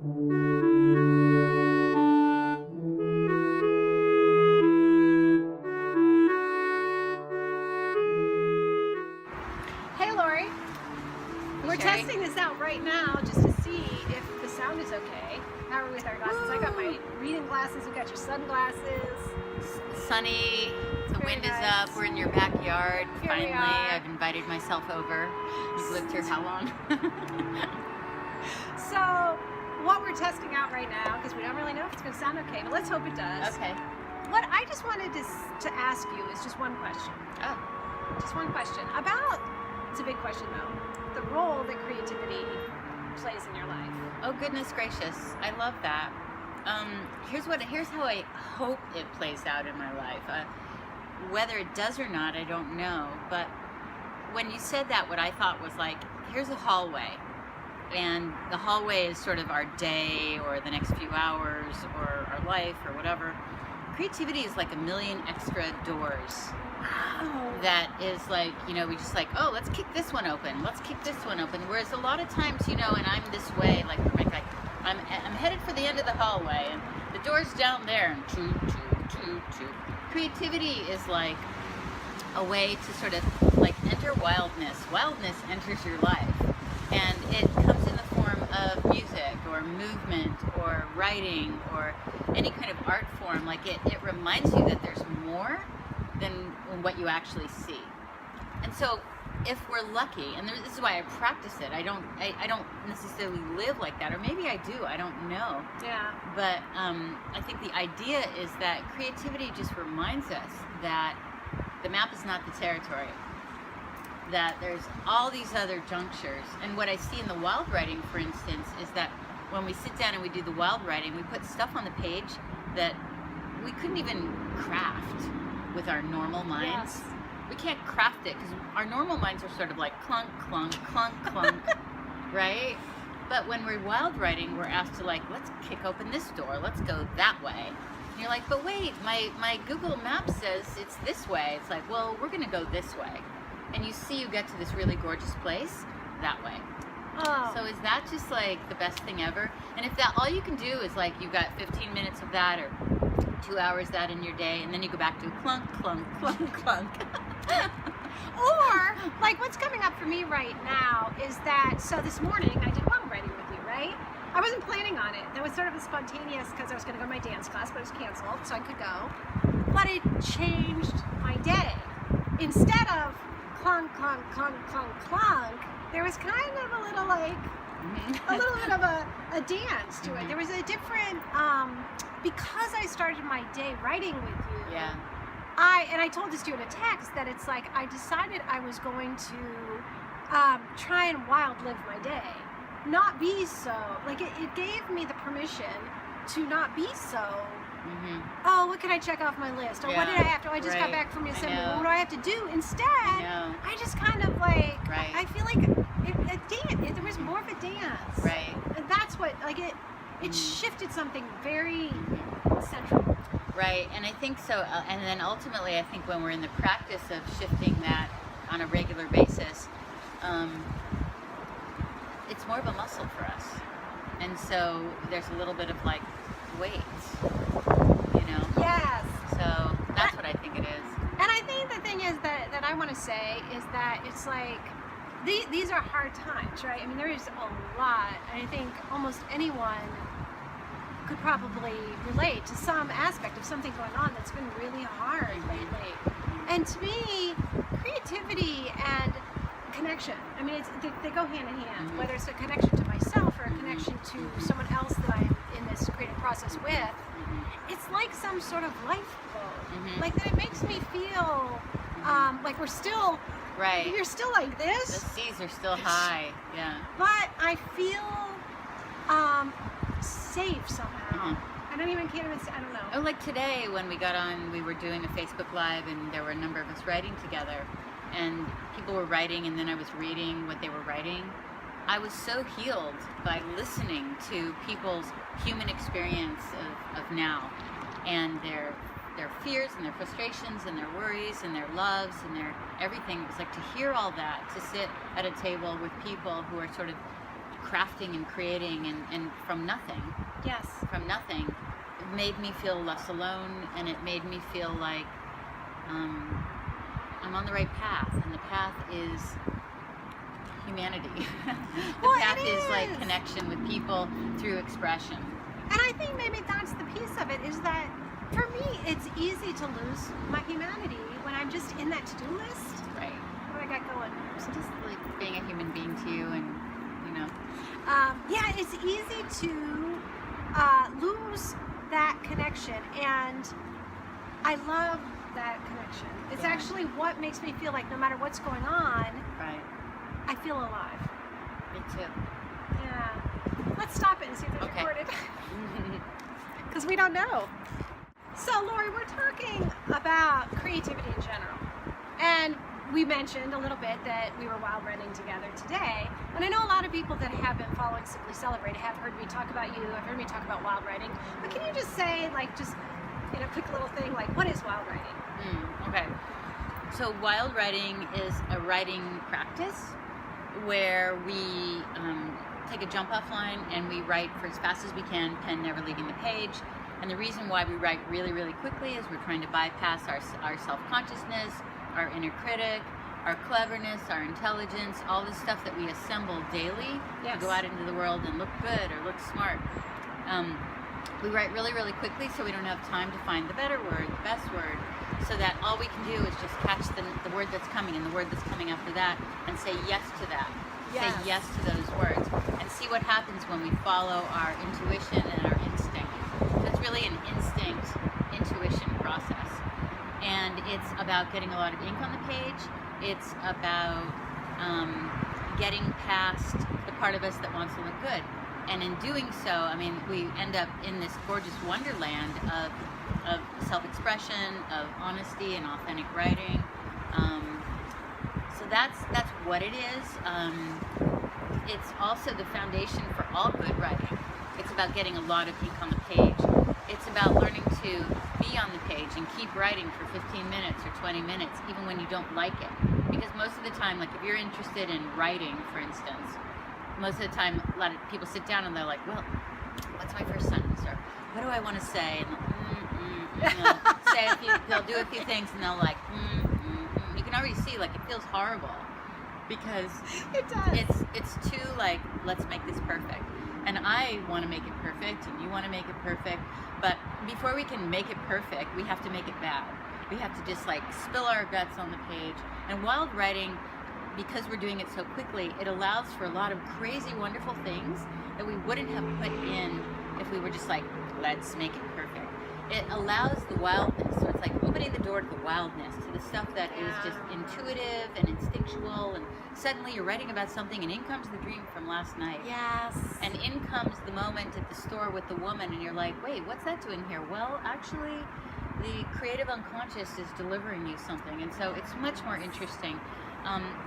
Hey Lori, we're Sherry? testing this out right now just to see if the sound is okay. How are we with our glasses? I got my reading glasses, you got your sunglasses. Sunny, the Very wind is nice. up, we're in your backyard. Here we Finally, are. I've invited myself over. You've lived here how long? So, what we're testing out right now, because we don't really know if it's going to sound okay, but let's hope it does. Okay. What I just wanted to ask you is just one question. Oh, Just one question about, it's a big question though, the role that creativity plays in your life. oh goodness gracious, I love that. Here's how I hope it plays out in my life. Whether it does or not, I don't know. But when you said that, what I thought was like, here's a hallway. And the hallway is sort of our day or the next few hours or our life or whatever. Creativity is like a million extra doors Wow. that is like, we just like, oh, let's kick this one open. Let's kick this one open. Whereas a lot of times, and I'm this way, like I'm headed for the end of the hallway and the door's down there and choo. Creativity is like a way to sort of like enter wildness. Wildness enters your life. And it comes in the form of music or movement or writing or any kind of art form. Like it reminds you that there's more than what you actually see. And so if we're lucky, and this is why I practice it, I don't necessarily live like that, or maybe I do, I don't know. Yeah. But I think the idea is that creativity just reminds us that the map is not the territory, that there's all these other junctures. And what I see in the wild writing, for instance, is that when we sit down and we do the wild writing, we put stuff on the page that we couldn't even craft with our normal minds. Yes. We can't craft it because our normal minds are sort of like clunk, clunk, clunk, clunk, right? But when we're wild writing, we're asked to like, let's kick open this door, let's go that way. And you're like, but wait, my Google Maps says it's this way. It's like, well, we're gonna go this way. And you get to this really gorgeous place that way. Oh. So is that just like the best thing ever? And if that all you can do is like you've got 15 minutes of that or 2 hours that in your day, and then you go back to clunk, clunk, clunk, clunk. Or, like, what's coming up for me right now is that, so this morning I did wild writing with you, right? I wasn't planning on it. That was sort of a spontaneous, because I was going to go to my dance class, but it was canceled, so I could go. But it changed my day. Instead of clunk, clunk, clunk, clunk, clunk, there was kind of a little, like, a little bit of a dance to it. There was a different, because I started my day writing with you. Yeah. I told this to you in a text that it's like I decided I was going to try and wild live my day, not be so like it gave me the permission to not be so. Oh, what can I check off my list? Oh, what did I have to? I just got back from Yosemite. What do I have to do instead? I just kind of like I feel like a dance. There was more of a dance. Right. And that's what like it shifted something very central. Right, and I think so, and then ultimately I think when we're in the practice of shifting that on a regular basis, it's more of a muscle for us. And so there's a little bit of like weight, Yes. So that's what I think it is. And I think the thing is that I want to say is that it's like, these are hard times, right? I mean, there is a lot, and I think almost anyone could probably relate to some aspect of something going on that's been really hard lately. And to me, creativity and connection, I mean, they go hand in hand, whether it's a connection to myself or a connection to someone else that I'm in this creative process with, it's like some sort of lifeboat. Like that it makes me feel like we're still, you're still like this. The seas are still high, yeah. But I feel safe somehow. I don't know. Oh, like today when we got on, we were doing a Facebook Live and there were a number of us writing together and people were writing and then I was reading what they were writing. I was so healed by listening to people's human experience of now and their fears and their frustrations and their worries and their loves and their everything. It was like to hear all that, to sit at a table with people who are sort of crafting and creating and from nothing. Yes. From nothing, it made me feel less alone, and it made me feel like I'm on the right path, and the path is humanity. The Well, path it is like is. connection with people through expression. And I think maybe that's the piece of it, is that for me, it's easy to lose my humanity when I'm just in that to-do list. Right. What I got going. So just like being a human being to you, and Yeah, it's easy to lose that connection, and I love that connection. It's Yeah. actually what makes me feel like no matter what's going on, right. I feel alive. Me too. Yeah. Let's stop it and see if it's Okay. recorded. Because we don't know. So, Lori, we're talking about creativity in general. And we mentioned a little bit that we were wild writing together today. And I know a lot of people that have been following Simply Celebrate have heard me talk about you, have heard me talk about wild writing. But can you just say, like, just in a quick little thing, like, what is wild writing? Okay. So wild writing is a writing practice where we take a jump off line and we write for as fast as we can, pen never leaving the page. And the reason why we write really, really quickly is we're trying to bypass our self-consciousness, our inner critic, our cleverness, our intelligence, all the stuff that we assemble daily Yes. to go out into the world and look good or look smart. We write really, really quickly so we don't have time to find the better word, the best word, so that all we can do is just catch the word that's coming and the word that's coming after that and say yes to that. Yes. Say yes to those words and see what happens when we follow our intuition and our instinct. So it's really an instinct intuition process. And it's about getting a lot of ink on the page. It's about getting past the part of us that wants to look good. And in doing so, I mean, we end up in this gorgeous wonderland of self-expression, of honesty and authentic writing. So that's what it is. It's also the foundation for all good writing. It's about getting a lot of ink on the page. It's about learning to be on the page and keep writing for 15 minutes or 20 minutes, even when you don't like it. Because most of the time, like if you're interested in writing, for instance, most of the time, a lot of people sit down and they're like, well, what's my first sentence? Or what do I want to say? And they'll do a few things and they'll like, You can already see, like, it feels horrible because It does. it's too like, let's make this perfect. And I want to make it perfect and you want to make it perfect. But before we can make it perfect, we have to make it bad. We have to just like spill our guts on the page. And wild writing, because we're doing it so quickly, it allows for a lot of crazy, wonderful things that we wouldn't have put in if we were just like, let's make it perfect. It allows the wildness, so it's like opening the door to the wildness, to the stuff that is just intuitive and instinctual, and suddenly you're writing about something and in comes the dream from last night. Yes. And in comes the moment at the store with the woman, and you're like, wait, what's that doing here? Well, actually, the creative unconscious is delivering you something, and so it's much more interesting.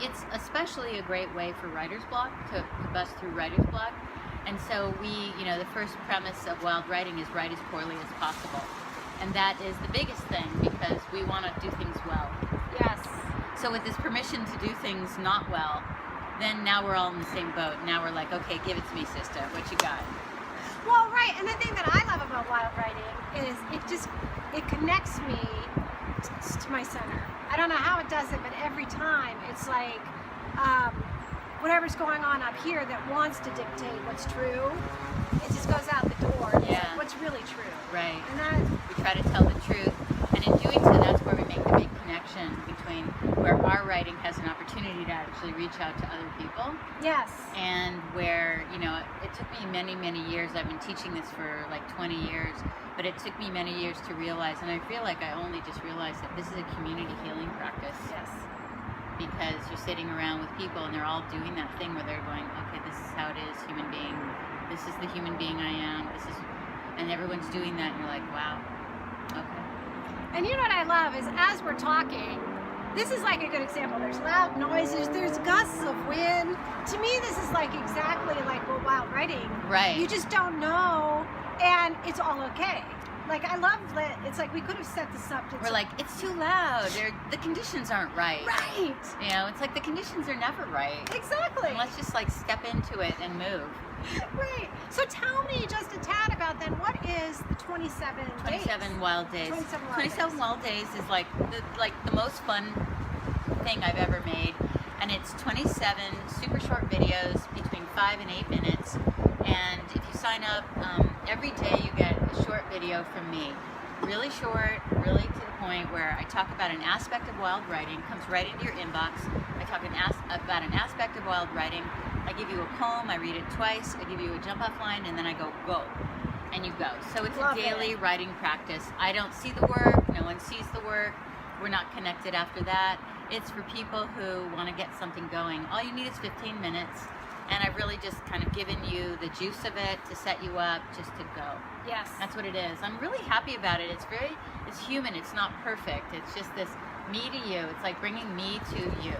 It's especially a great way for writer's block, to bust through writer's block. And so the first premise of wild writing is write as poorly as possible. And that is the biggest thing because we want to do things well. Yes. So with this permission to do things not well, then now we're all in the same boat. Now we're like, okay, give it to me, sister. What you got? Well, right. And the thing that I love about wild writing is it connects me to my center. I don't know how it does it, but every time it's like whatever's going on up here that wants to dictate what's true, it just goes out the door. It's Yeah. like, what's really true. Right. And that, We try to tell the truth. And in doing so, that's where we make the big connection between where our writing has an opportunity to actually reach out to other people. yes. And where, it took me many, many years. I've been teaching this for like 20 years, but it took me many years to realize, and I feel like I only just realized that this is a community healing practice. Yes. Because you're sitting around with people and they're all doing that thing where they're going, okay, this is how it is, human being. This is the human being I am. And everyone's doing that, and you're like, wow, okay. And you know what I love is as we're talking, this is like a good example. There's loud noises, there's gusts of wind. To me, this is like exactly like wild writing. Right. You just don't know, and it's all okay. Like, I love that it's like we could have set this up to We're like, it's too loud. The conditions aren't right. right, You know, it's like the conditions are never right. exactly. And let's just like step into it and move. Right. So tell me just a tad about then, what is the 27 days? 27 wild days. 27 wild days. Days is like the most fun thing I've ever made. And it's 27 super short videos between 5 and 8 minutes. And if you sign up, every day you get a short video from me. Really short, really to the point, where I talk about an aspect of wild writing, comes right into your inbox. I talk about an aspect of wild writing. I give you a poem, I read it twice, I give you a jump off line, and then I go, and you go. So it's Love a daily it. writing practice. I don't see the work, no one sees the work, we're not connected after that. It's for people who want to get something going. All you need is 15 minutes, and I've really just kind of given you the juice of it to set you up just to go. Yes. That's what it is. I'm really happy about it. It's human, it's not perfect. It's just this me to you. It's like bringing me to you.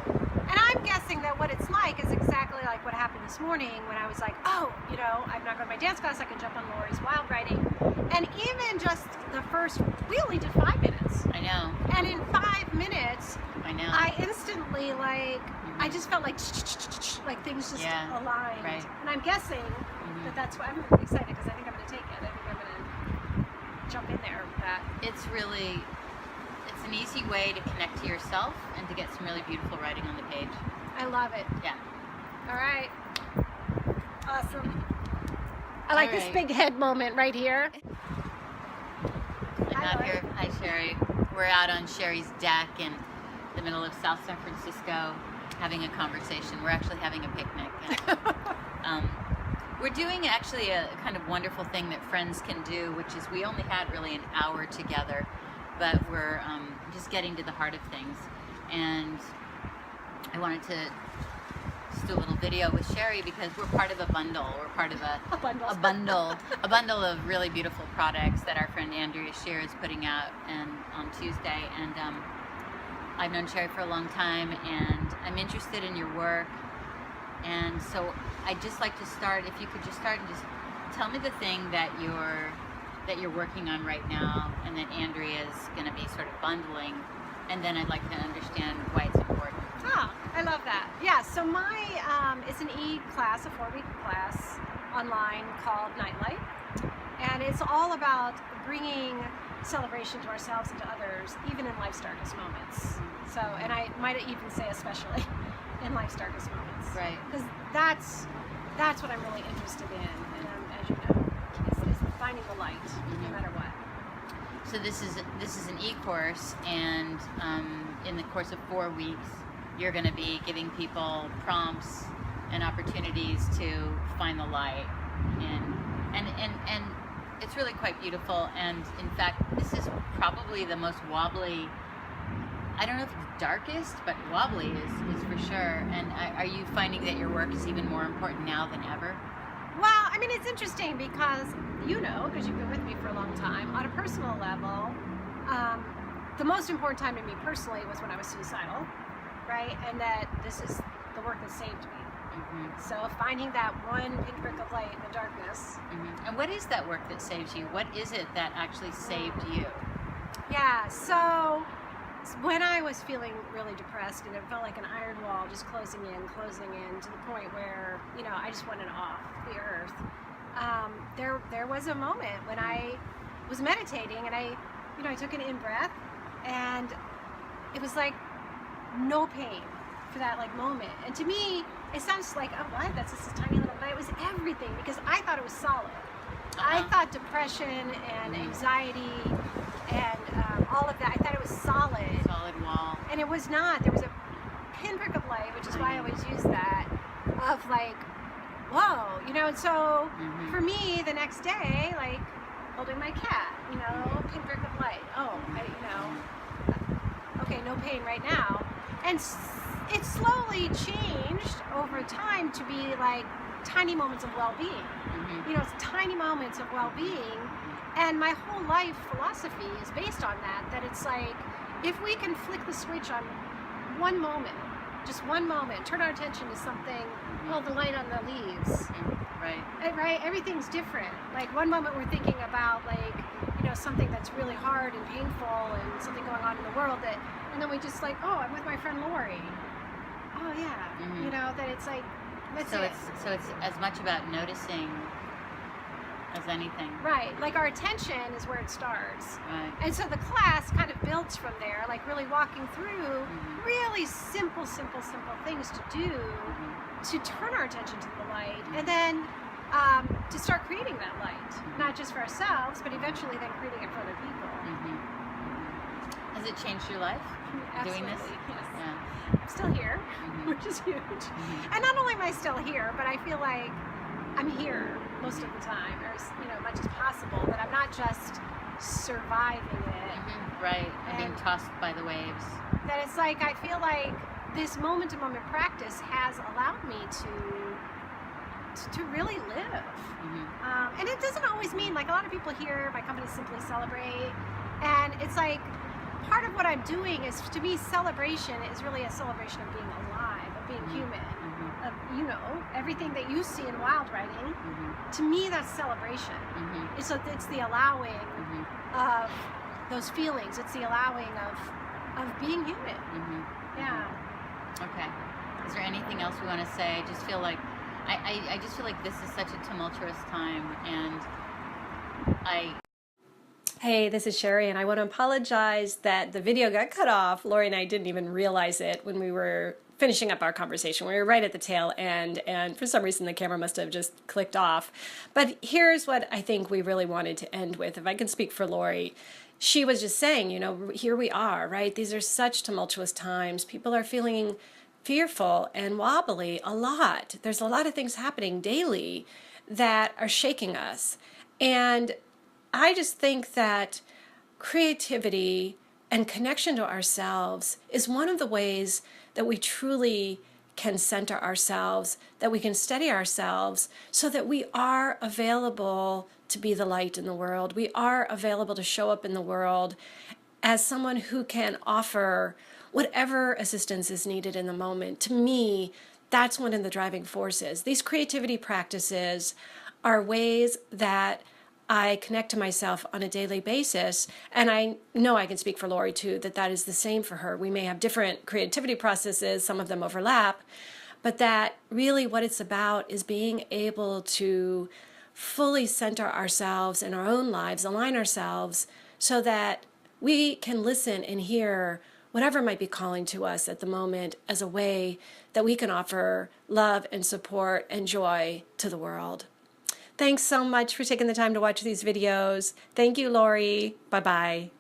And I'm guessing that what it's like is exactly like what happened this morning when I was like, oh, you know, I'm not going to my dance class, I can jump on Lori's wild writing. And even just the first, we only did 5 minutes. I know. And in 5 minutes, I know. I instantly, like, I just felt like things just Yeah, aligned. right. And I'm guessing that that's why I'm excited, because I think I'm going to take it. I think I'm going to jump in there with that. It's an easy way to connect to yourself and to get some really beautiful writing on the page. I love it. Yeah. All right. Awesome. I like All this right. big head moment right here. I'm Hi, out Lori. here. Hi, Sherry. We're out on Sherry's deck in the middle of South San Francisco having a conversation. We're actually having a picnic. And, we're doing actually a kind of wonderful thing that friends can do, which is we only had really an hour together, but we're just getting to the heart of things. And I wanted to just do a little video with Sherry because we're part of a bundle. We're part of a bundle of really beautiful products that our friend Andrea Shear is putting out on Tuesday. And I've known Sherry for a long time, and I'm interested in your work. And so I'd just like to start, if you could just start and just tell me the thing that you're working on right now, and that Andrea's going to be sort of bundling, and then I'd like to understand why it's important. Oh, I love that. Yeah, so my, it's an e-class, a 4-week class online called Nightlight. And it's all about bringing celebration to ourselves and to others, even in life's darkest moments. So, and I might even say especially in life's darkest moments. Right. Because that's what I'm really interested in, as you know, is finding the light, no matter what. So this is an e-course, and in the course of 4 weeks, you're going to be giving people prompts and opportunities to find the light, and it's really quite beautiful. And in fact, this is probably the most wobbly. I don't know if it's darkest, but wobbly is for sure. And are you finding that your work is even more important now than ever? Well, I mean, it's interesting because, you know, because you've been with me for a long time, on a personal level, the most important time to me personally was when I was suicidal, right? And that this is the work that saved me. So finding that one pinprick of light in the darkness. And what is that work that saves you? What is it that actually saved you? Yeah, so when I was feeling really depressed and it felt like an iron wall just closing in to the point where, you know, I just wanted off the earth, there was a moment when I was meditating and I took an in-breath, and it was like no pain for that like moment. And to me, it sounds like, oh, what? That's just a tiny little, but it was everything, because I thought it was solid. I thought depression and anxiety and all of that, I thought it was solid. Solid wall. And it was not. There was a pinprick of light, which is why I always use that, of like, whoa, you know. And so for me, the next day, like holding my cat, you know, pinprick of light. Oh, okay, no pain right now. And it slowly changed over time to be like tiny moments of well-being. You know, it's tiny moments of well-being. And my whole life philosophy is based on that it's like, if we can flick the switch on one moment, just one moment, turn our attention to something, oh, the light on the leaves. Right. Right? Everything's different. Like one moment we're thinking about like something that's really hard and painful and something going on in the world, and then we just like, oh, I'm with my friend Lori. Oh yeah, that it's like, that's So it. it's as much about noticing as anything. Right, like our attention is where it starts. Right. And so the class kind of builds from there, like really walking through really simple things to do to turn our attention to the light, and then to start creating that light, not just for ourselves, but eventually then creating it for other people. Has it changed your life doing this? Absolutely, yes. Yeah. I'm still here, which is huge. And not only am I still here, but I feel like I'm here most of the time, or much as possible, that I'm not just surviving it. Right, and being tossed by the waves. That it's like, I feel like this moment-to-moment practice has allowed me to really live. And it doesn't always mean, like, a lot of people here, my company Simply Celebrate, and it's like, part of what I'm doing is, to me, celebration is really a celebration of being alive, of being human, of, everything that you see in wild writing. To me, that's celebration. It's the allowing of those feelings. It's the allowing of being human. Yeah. Okay. Is there anything else we want to say? I just feel like I just feel like this is such a tumultuous time, and Hey, this is Sherry, and I want to apologize that the video got cut off. Lori and I didn't even realize it when we were finishing up our conversation. We were right at the tail end, and for some reason the camera must have just clicked off. But here's what I think we really wanted to end with. If I can speak for Lori, she was just saying, here we are, right? These are such tumultuous times. People are feeling fearful and wobbly a lot. There's a lot of things happening daily that are shaking us. And I just think that creativity and connection to ourselves is one of the ways that we truly can center ourselves, that we can steady ourselves, so that we are available to be the light in the world. We are available to show up in the world as someone who can offer whatever assistance is needed in the moment. To me, that's one of the driving forces. These creativity practices are ways that I connect to myself on a daily basis, and I know I can speak for Lori too, that is the same for her. We may have different creativity processes, some of them overlap, but that really what it's about is being able to fully center ourselves in our own lives, align ourselves so that we can listen and hear whatever might be calling to us at the moment as a way that we can offer love and support and joy to the world. Thanks so much for taking the time to watch these videos. Thank you, Lori. Bye-bye.